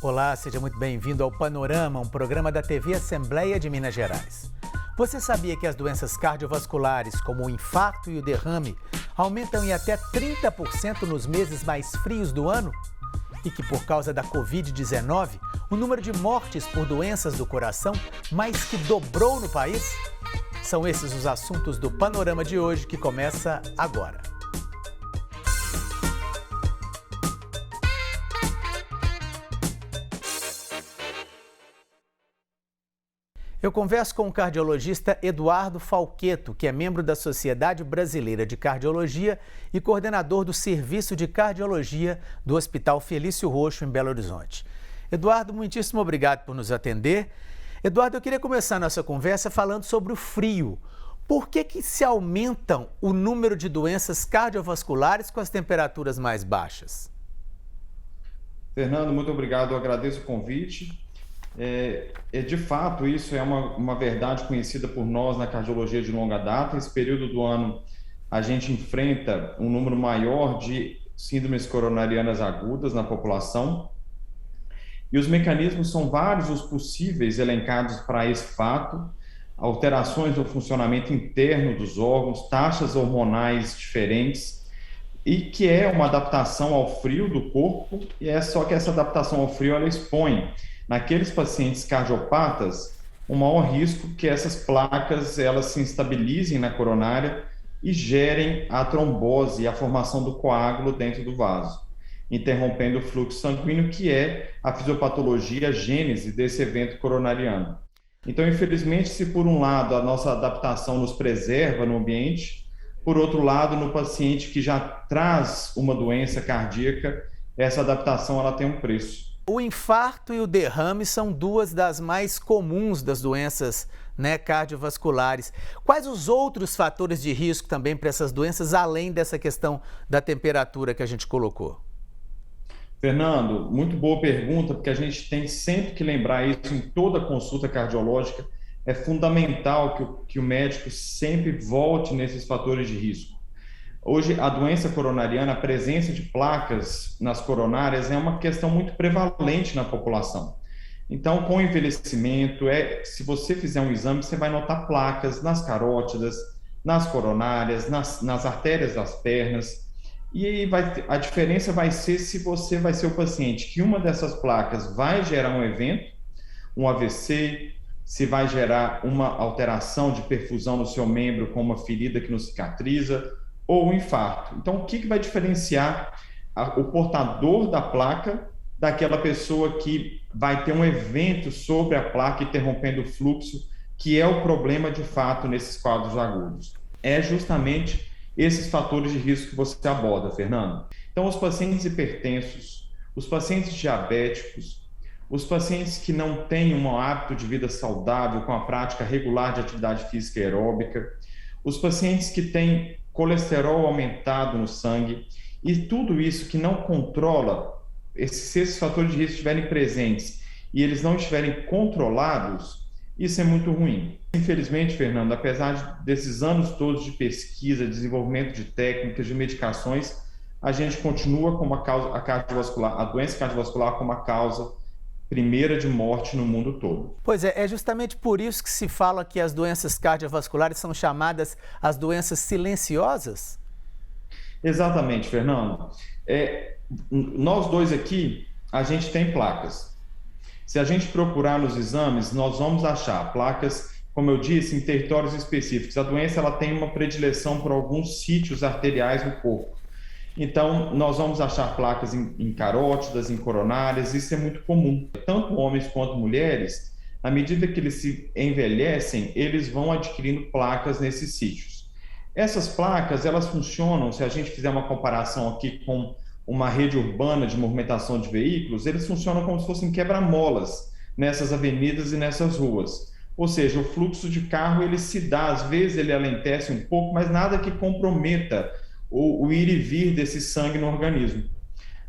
Olá, seja muito bem-vindo ao Panorama, um programa da TV Assembleia de Minas Gerais. Você sabia que as doenças cardiovasculares, como o infarto e o derrame, aumentam em até 30% nos meses mais frios do ano? E que por causa da Covid-19, o número de mortes por doenças do coração mais que dobrou no país? São esses os assuntos do Panorama de hoje, que começa agora. Eu converso com o cardiologista Eduardo Falquetto, que é membro da Sociedade Brasileira de Cardiologia e coordenador do Serviço de Cardiologia do Hospital Felício Roxo, em Belo Horizonte. Eduardo, muitíssimo obrigado por nos atender. Eduardo, eu queria começar nossa conversa falando sobre o frio. Por que se aumentam o número de doenças cardiovasculares com as temperaturas mais baixas? Fernando, muito obrigado, eu agradeço o convite. De fato, isso é uma verdade conhecida por nós na cardiologia de longa data. Esse período do ano, a gente enfrenta um número maior de síndromes coronarianas agudas na população. E os mecanismos são vários os possíveis elencados para esse fato: alterações no funcionamento interno dos órgãos, taxas hormonais diferentes, e que é uma adaptação ao frio do corpo, e é só que essa adaptação ao frio ela expõe naqueles pacientes cardiopatas um maior risco que essas placas elas se instabilizem na coronária e gerem a trombose e a formação do coágulo dentro do vaso, interrompendo o fluxo sanguíneo, que é a fisiopatologia, a gênese desse evento coronariano. Então, infelizmente, se por um lado a nossa adaptação nos preserva no ambiente, por outro lado, no paciente que já traz uma doença cardíaca, essa adaptação ela tem um preço. O infarto e o derrame são duas das mais comuns das doenças, cardiovasculares. Quais os outros fatores de risco também para essas doenças, além dessa questão da temperatura que a gente colocou? Fernando, muito boa pergunta, porque a gente tem sempre que lembrar isso em toda consulta cardiológica. É fundamental que o médico sempre volte nesses fatores de risco. Hoje, a doença coronariana, a presença de placas nas coronárias é uma questão muito prevalente na população. Então, com o envelhecimento, se você fizer um exame, você vai notar placas nas carótidas, nas coronárias, nas artérias das pernas. E a diferença vai ser se você vai ser o paciente que uma dessas placas vai gerar um evento, um AVC, se vai gerar uma alteração de perfusão no seu membro com uma ferida que não cicatriza, ou um infarto. Então, o que vai diferenciar o portador da placa daquela pessoa que vai ter um evento sobre a placa interrompendo o fluxo, que é o problema de fato nesses quadros agudos? É justamente esses fatores de risco que você aborda, Fernando. Então, os pacientes hipertensos, os pacientes diabéticos, os pacientes que não têm um hábito de vida saudável com a prática regular de atividade física aeróbica, os pacientes que têm colesterol aumentado no sangue, e tudo isso que não controla, se esses fatores de risco estiverem presentes e eles não estiverem controlados, isso é muito ruim. Infelizmente, Fernando, apesar desses anos todos de pesquisa, desenvolvimento de técnicas, de medicações, a gente continua como a doença cardiovascular como a causa primeira de morte no mundo todo. Pois é justamente por isso que se fala que as doenças cardiovasculares são chamadas as doenças silenciosas? Exatamente, Fernando. Nós dois aqui, a gente tem placas. Se a gente procurar nos exames, nós vamos achar placas, como eu disse, em territórios específicos. A doença ela tem uma predileção por alguns sítios arteriais no corpo. Então, nós vamos achar placas em carótidas, em coronárias, isso é muito comum. Tanto homens quanto mulheres, à medida que eles se envelhecem, eles vão adquirindo placas nesses sítios. Essas placas, elas funcionam, se a gente fizer uma comparação aqui com uma rede urbana de movimentação de veículos, eles funcionam como se fossem quebra-molas nessas avenidas e nessas ruas. Ou seja, o fluxo de carro, ele se dá, às vezes ele alentece um pouco, mas nada que comprometa o ir e vir desse sangue no organismo.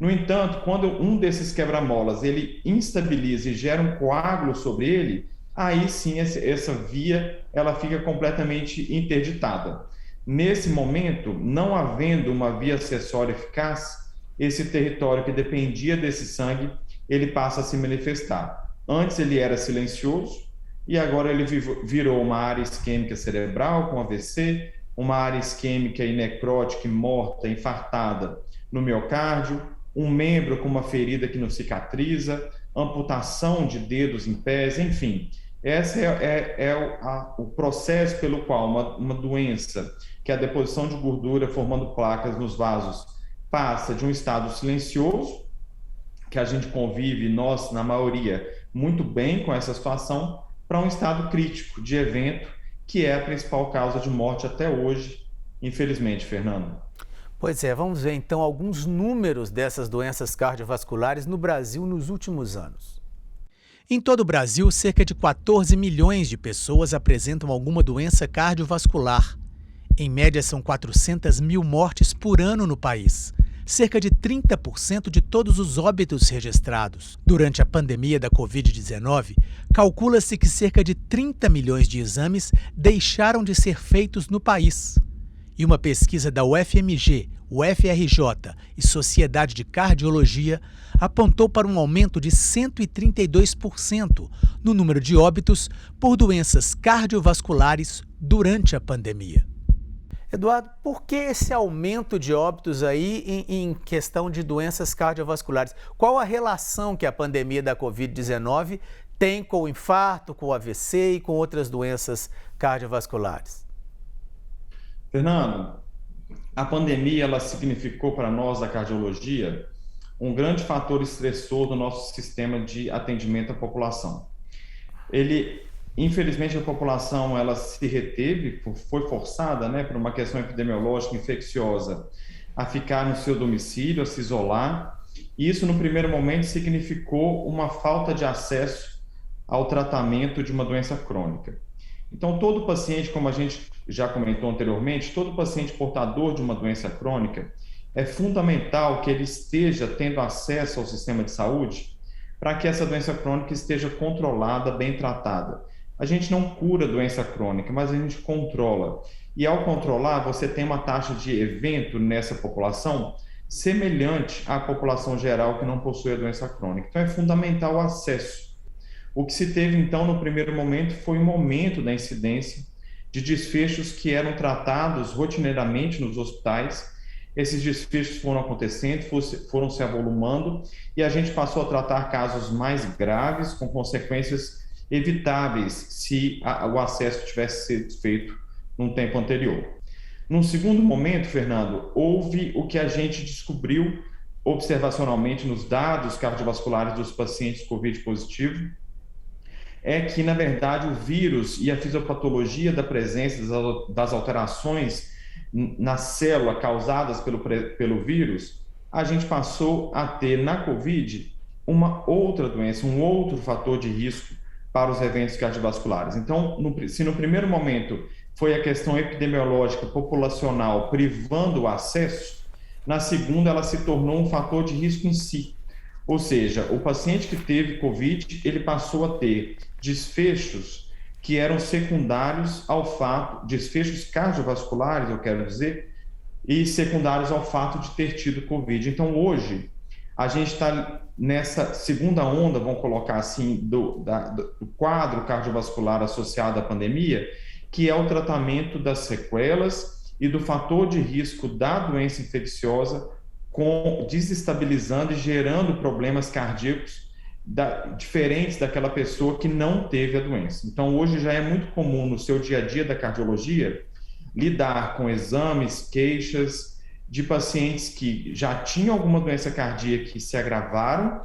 No entanto, quando um desses quebra-molas ele instabiliza e gera um coágulo sobre ele, aí sim essa via ela fica completamente interditada. Nesse momento, não havendo uma via acessória eficaz, esse território que dependia desse sangue, ele passa a se manifestar. Antes ele era silencioso e agora ele virou uma área isquêmica cerebral com AVC, uma área isquêmica e necrótica, morta, infartada no miocárdio, um membro com uma ferida que não cicatriza, amputação de dedos em pés, enfim. Esse o processo pelo qual uma doença, que é a deposição de gordura formando placas nos vasos, passa de um estado silencioso, que a gente convive, nós, na maioria, muito bem com essa situação, para um estado crítico de evento, que é a principal causa de morte até hoje, infelizmente, Fernando. Pois é, vamos ver então alguns números dessas doenças cardiovasculares no Brasil nos últimos anos. Em todo o Brasil, cerca de 14 milhões de pessoas apresentam alguma doença cardiovascular. Em média, são 400 mil mortes por ano no país, cerca de 30% de todos os óbitos registrados. Durante a pandemia da Covid-19, calcula-se que cerca de 30 milhões de exames deixaram de ser feitos no país. E uma pesquisa da UFMG, UFRJ e Sociedade de Cardiologia apontou para um aumento de 132% no número de óbitos por doenças cardiovasculares durante a pandemia. Eduardo, por que esse aumento de óbitos aí em questão de doenças cardiovasculares? Qual a relação que a pandemia da Covid-19 tem com o infarto, com o AVC e com outras doenças cardiovasculares? Fernando, a pandemia ela significou para nós da cardiologia um grande fator estressor do nosso sistema de atendimento à população. Infelizmente, a população ela se reteve, foi forçada, por uma questão epidemiológica infecciosa, a ficar no seu domicílio, a se isolar. E isso, no primeiro momento, significou uma falta de acesso ao tratamento de uma doença crônica. Então, todo paciente, como a gente já comentou anteriormente, todo paciente portador de uma doença crônica, é fundamental que ele esteja tendo acesso ao sistema de saúde para que essa doença crônica esteja controlada, bem tratada. A gente não cura a doença crônica, mas a gente controla. E ao controlar, você tem uma taxa de evento nessa população semelhante à população geral que não possui a doença crônica. Então, é fundamental o acesso. O que se teve, então, no primeiro momento foi um aumento da incidência de desfechos que eram tratados rotineiramente nos hospitais. Esses desfechos foram acontecendo, foram se avolumando e a gente passou a tratar casos mais graves, com consequências evitáveis se o acesso tivesse sido feito num tempo anterior. Num segundo momento, Fernando, houve o que a gente descobriu observacionalmente nos dados cardiovasculares dos pacientes COVID positivo, é que, na verdade, o vírus e a fisiopatologia da presença das alterações na célula causadas pelo vírus, a gente passou a ter na COVID uma outra doença, um outro fator de risco para os eventos cardiovasculares. Então, se no primeiro momento foi a questão epidemiológica populacional privando o acesso, na segunda ela se tornou um fator de risco em si. Ou seja, o paciente que teve COVID, ele passou a ter desfechos que eram secundários ao fato, desfechos cardiovasculares, eu quero dizer, e secundários ao fato de ter tido COVID. Então, hoje, a gente está nessa segunda onda, vamos colocar assim, do quadro cardiovascular associado à pandemia, que é o tratamento das sequelas e do fator de risco da doença infecciosa, desestabilizando e gerando problemas cardíacos diferentes daquela pessoa que não teve a doença. Então, hoje já é muito comum no seu dia a dia da cardiologia lidar com exames, queixas de pacientes que já tinham alguma doença cardíaca que se agravaram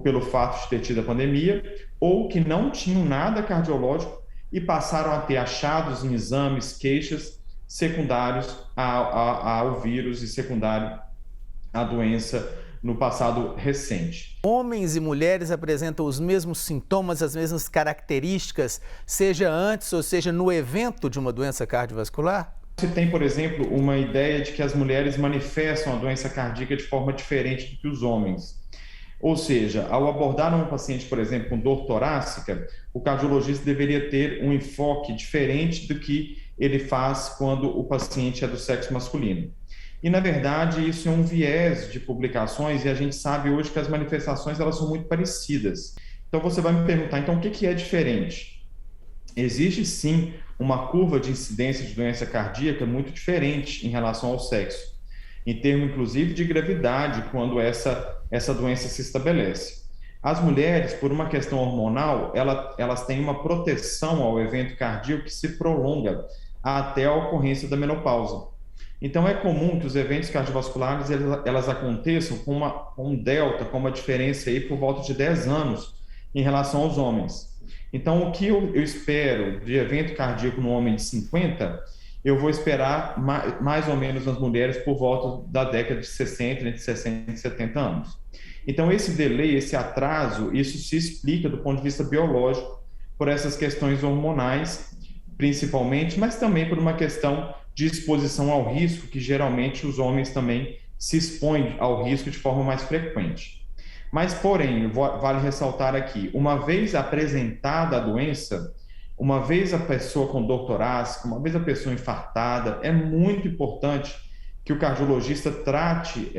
pelo fato de ter tido a pandemia ou que não tinham nada cardiológico e passaram a ter achados em exames, queixas secundários ao vírus e secundário à doença no passado recente. Homens e mulheres apresentam os mesmos sintomas, as mesmas características, seja antes ou seja no evento de uma doença cardiovascular? Você tem, por exemplo, uma ideia de que as mulheres manifestam a doença cardíaca de forma diferente do que os homens. Ou seja, ao abordar um paciente, por exemplo, com dor torácica, o cardiologista deveria ter um enfoque diferente do que ele faz quando o paciente é do sexo masculino. E, na verdade, isso é um viés de publicações e a gente sabe hoje que as manifestações elas são muito parecidas. Então, você vai me perguntar, então, o que que é diferente? Existe, sim, uma curva de incidência de doença cardíaca muito diferente em relação ao sexo, em termos, inclusive, de gravidade, quando essa doença se estabelece. As mulheres, por uma questão hormonal, elas têm uma proteção ao evento cardíaco que se prolonga até a ocorrência da menopausa. Então, é comum que os eventos cardiovasculares elas aconteçam com um delta, com uma diferença aí por volta de 10 anos em relação aos homens. Então, o que eu espero de evento cardíaco no homem de 50, eu vou esperar mais ou menos nas mulheres por volta da década de 60, entre 60 e 70 anos. Então, esse delay, esse atraso, isso se explica do ponto de vista biológico por essas questões hormonais, principalmente, mas também por uma questão de exposição ao risco, que geralmente os homens também se expõem ao risco de forma mais frequente. Mas, porém, vale ressaltar aqui, uma vez apresentada a doença, uma vez a pessoa com dor torácica, uma vez a pessoa infartada, é muito importante que o cardiologista trate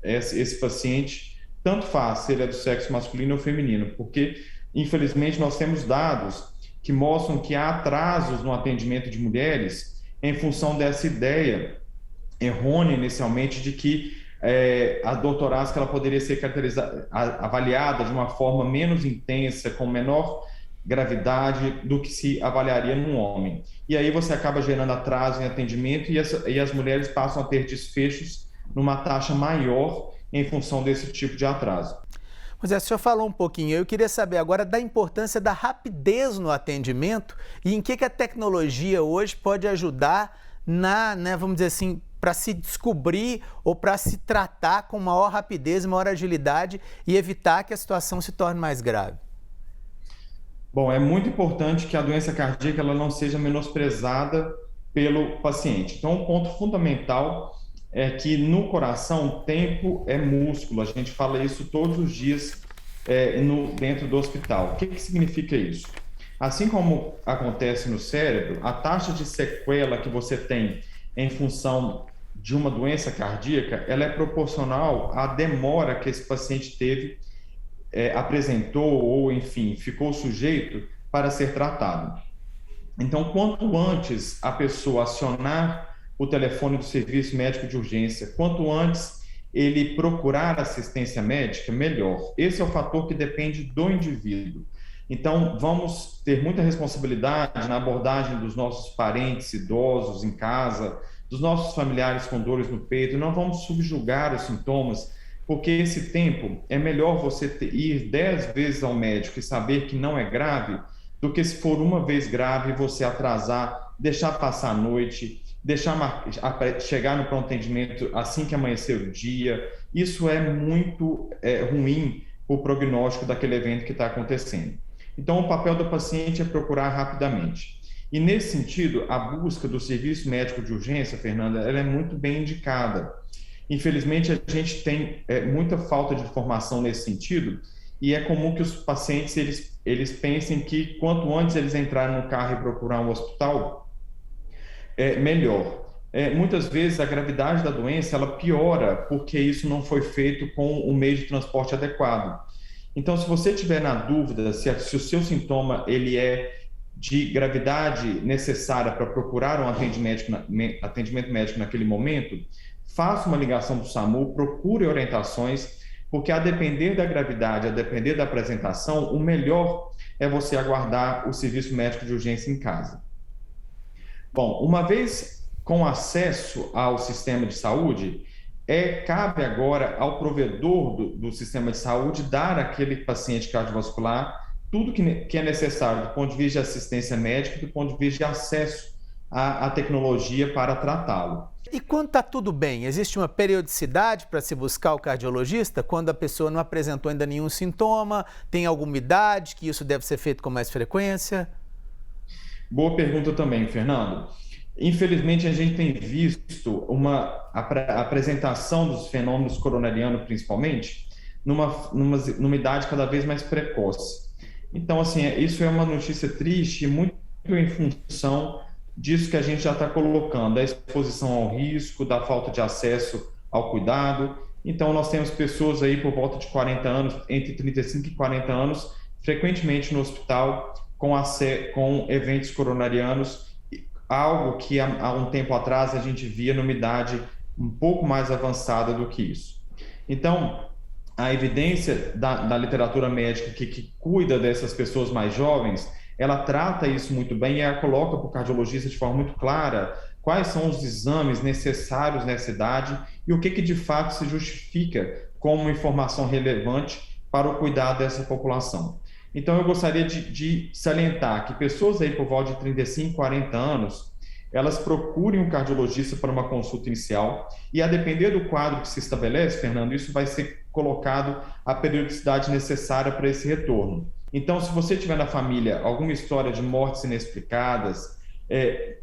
esse paciente, tanto faz se ele é do sexo masculino ou feminino, porque, infelizmente, nós temos dados que mostram que há atrasos no atendimento de mulheres em função dessa ideia errônea inicialmente de que a dor torácica ela poderia ser avaliada de uma forma menos intensa, com menor gravidade do que se avaliaria num homem. E aí você acaba gerando atraso em atendimento e as mulheres passam a ter desfechos numa taxa maior em função desse tipo de atraso. Mas o senhor falou um pouquinho, eu queria saber agora da importância da rapidez no atendimento e em que a tecnologia hoje pode ajudar vamos dizer assim, para se descobrir ou para se tratar com maior rapidez e maior agilidade e evitar que a situação se torne mais grave. Bom, é muito importante que a doença cardíaca ela não seja menosprezada pelo paciente. Então, um ponto fundamental é que no coração, tempo é músculo. A gente fala isso todos os dias dentro do hospital. O que significa isso? Assim como acontece no cérebro, a taxa de sequela que você tem em função de uma doença cardíaca, ela é proporcional à demora que esse paciente teve, apresentou ou, enfim, ficou sujeito para ser tratado. Então, quanto antes a pessoa acionar o telefone do serviço médico de urgência, quanto antes ele procurar assistência médica, melhor. Esse é o fator que depende do indivíduo. Então, vamos ter muita responsabilidade na abordagem dos nossos parentes idosos em casa, dos nossos familiares com dores no peito. Não vamos subjugar os sintomas, porque esse tempo é melhor você ir 10 vezes ao médico e saber que não é grave, do que se for uma vez grave você atrasar, deixar passar a noite, deixar chegar no pronto atendimento assim que amanhecer o dia. Isso é muito ruim para o prognóstico daquele evento que está acontecendo. Então, o papel do paciente é procurar rapidamente. E, nesse sentido, a busca do serviço médico de urgência, Fernanda, ela é muito bem indicada. Infelizmente, a gente tem muita falta de informação nesse sentido e é comum que os pacientes eles pensem que quanto antes eles entrarem no carro e procurar um hospital, melhor. Muitas vezes a gravidade da doença ela piora porque isso não foi feito com o meio de transporte adequado. Então, se você tiver na dúvida se o seu sintoma ele é de gravidade necessária para procurar um atendimento médico naquele momento, faça uma ligação do SAMU, procure orientações, porque a depender da gravidade, a depender da apresentação, o melhor é você aguardar o serviço médico de urgência em casa. Bom, uma vez com acesso ao sistema de saúde, cabe agora ao provedor do sistema de saúde dar àquele paciente cardiovascular tudo que é necessário do ponto de vista de assistência médica e do ponto de vista de acesso à tecnologia para tratá-lo. E quando está tudo bem, existe uma periodicidade para se buscar o cardiologista? Quando a pessoa não apresentou ainda nenhum sintoma, tem alguma idade que isso deve ser feito com mais frequência? Boa pergunta também, Fernando. Infelizmente, a gente tem visto uma apresentação dos fenômenos coronarianos, principalmente, numa idade cada vez mais precoce. Então, assim, isso é uma notícia triste, muito em função disso que a gente já está colocando, da exposição ao risco, da falta de acesso ao cuidado. Então, nós temos pessoas aí por volta de 40 anos, entre 35 e 40 anos, frequentemente no hospital com eventos coronarianos, algo que há um tempo atrás a gente via numa idade um pouco mais avançada do que isso. Então, a evidência da literatura médica que cuida dessas pessoas mais jovens, ela trata isso muito bem e ela coloca para o cardiologista de forma muito clara quais são os exames necessários nessa idade e o que de fato se justifica como informação relevante para o cuidado dessa população. Então, eu gostaria de salientar que pessoas aí por volta de 35, 40 anos, elas procurem um cardiologista para uma consulta inicial e, a depender do quadro que se estabelece, Fernando, isso vai ser colocado a periodicidade necessária para esse retorno. Então, se você tiver na família alguma história de mortes inexplicadas,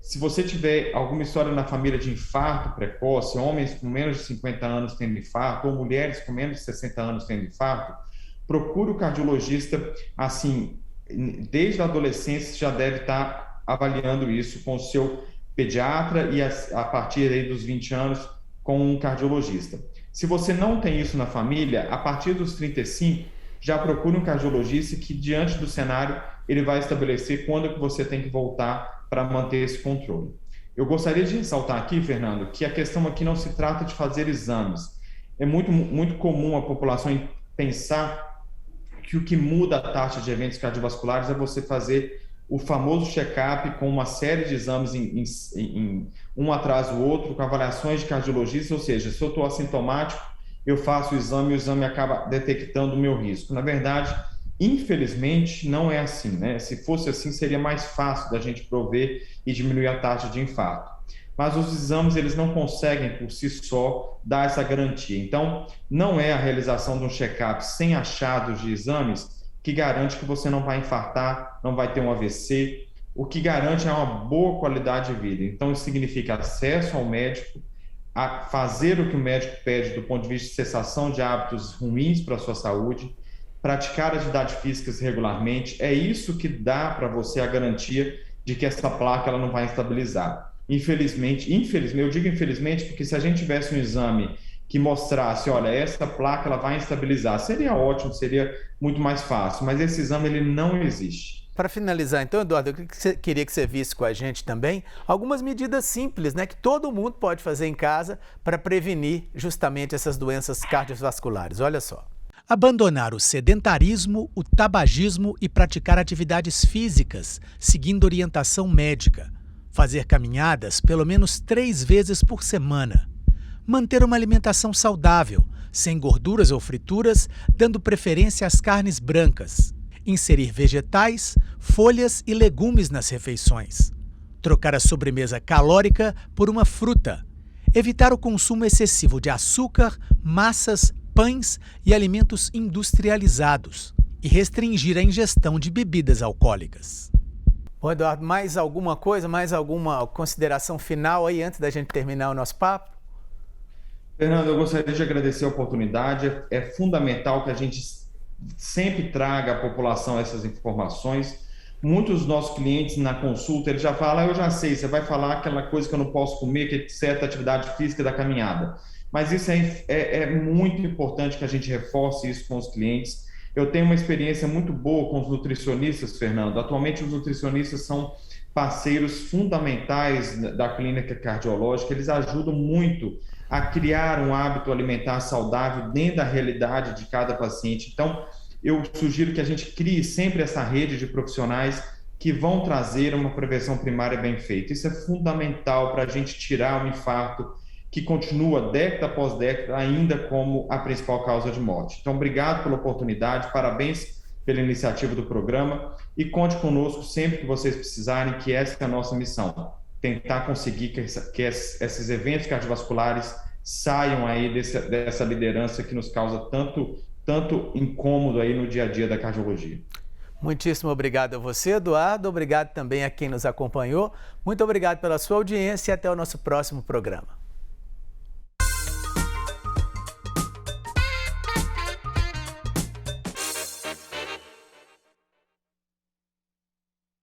se você tiver alguma história na família de infarto precoce, homens com menos de 50 anos tendo infarto, ou mulheres com menos de 60 anos tendo infarto, procure o cardiologista, assim, desde a adolescência já deve estar avaliando isso com o seu pediatra e a partir aí dos 20 anos com um cardiologista. Se você não tem isso na família, a partir dos 35, já procure um cardiologista que, diante do cenário, ele vai estabelecer quando que você tem que voltar para manter esse controle. Eu gostaria de ressaltar aqui, Fernando, que a questão aqui não se trata de fazer exames. É muito comum a população pensar que o que muda a taxa de eventos cardiovasculares é você fazer o famoso check-up com uma série de exames um atrás do outro, com avaliações de cardiologista, ou seja, se eu estou assintomático, eu faço o exame e o exame acaba detectando o meu risco. Na verdade, infelizmente, não é assim, né? Se fosse assim, seria mais fácil da gente prover e diminuir a taxa de infarto. Mas os exames, eles não conseguem, por si só, dar essa garantia. Então, não é a realização de um check-up sem achados de exames que garante que você não vai infartar, não vai ter um AVC. O que garante é uma boa qualidade de vida. Então, isso significa acesso ao médico, a fazer o que o médico pede do ponto de vista de cessação de hábitos ruins para a sua saúde, praticar atividades físicas regularmente. É isso que dá para você a garantia de que essa placa ela não vai estabilizar. Infelizmente, eu digo infelizmente porque se a gente tivesse um exame que mostrasse, olha, essa placa ela vai estabilizar, seria ótimo, seria muito mais fácil, mas esse exame ele não existe. Para finalizar, então, Eduardo, eu queria que você visse com a gente também algumas medidas simples, né, que todo mundo pode fazer em casa para prevenir justamente essas doenças cardiovasculares. Olha só. Abandonar o sedentarismo, o tabagismo e praticar atividades físicas, seguindo orientação médica. Fazer caminhadas pelo menos 3 vezes por semana. Manter uma alimentação saudável, sem gorduras ou frituras, dando preferência às carnes brancas. Inserir vegetais, folhas e legumes nas refeições. Trocar a sobremesa calórica por uma fruta. Evitar o consumo excessivo de açúcar, massas, pães e alimentos industrializados. E restringir a ingestão de bebidas alcoólicas. Bom, Eduardo, mais alguma coisa, mais alguma consideração final aí antes da gente terminar o nosso papo? Fernando, eu gostaria de agradecer a oportunidade. É fundamental que a gente sempre traga à população essas informações. Muitos dos nossos clientes na consulta, eles já falam, eu já sei, você vai falar aquela coisa que eu não posso comer, que é certa atividade física da caminhada. Mas isso é muito importante que a gente reforce isso com os clientes. Eu tenho uma experiência muito boa com os nutricionistas, Fernando. Atualmente, os nutricionistas são parceiros fundamentais da clínica cardiológica. Eles ajudam muito a criar um hábito alimentar saudável dentro da realidade de cada paciente. Então, eu sugiro que a gente crie sempre essa rede de profissionais que vão trazer uma prevenção primária bem feita. Isso é fundamental para a gente tirar o infarto, que continua década após década ainda como a principal causa de morte. Então, obrigado pela oportunidade, parabéns pela iniciativa do programa e conte conosco sempre que vocês precisarem, que essa é a nossa missão, tentar conseguir que esses eventos cardiovasculares saiam aí dessa liderança que nos causa tanto incômodo aí no dia a dia da cardiologia. Muitíssimo obrigado a você, Eduardo. Obrigado também a quem nos acompanhou. Muito obrigado pela sua audiência e até o nosso próximo programa.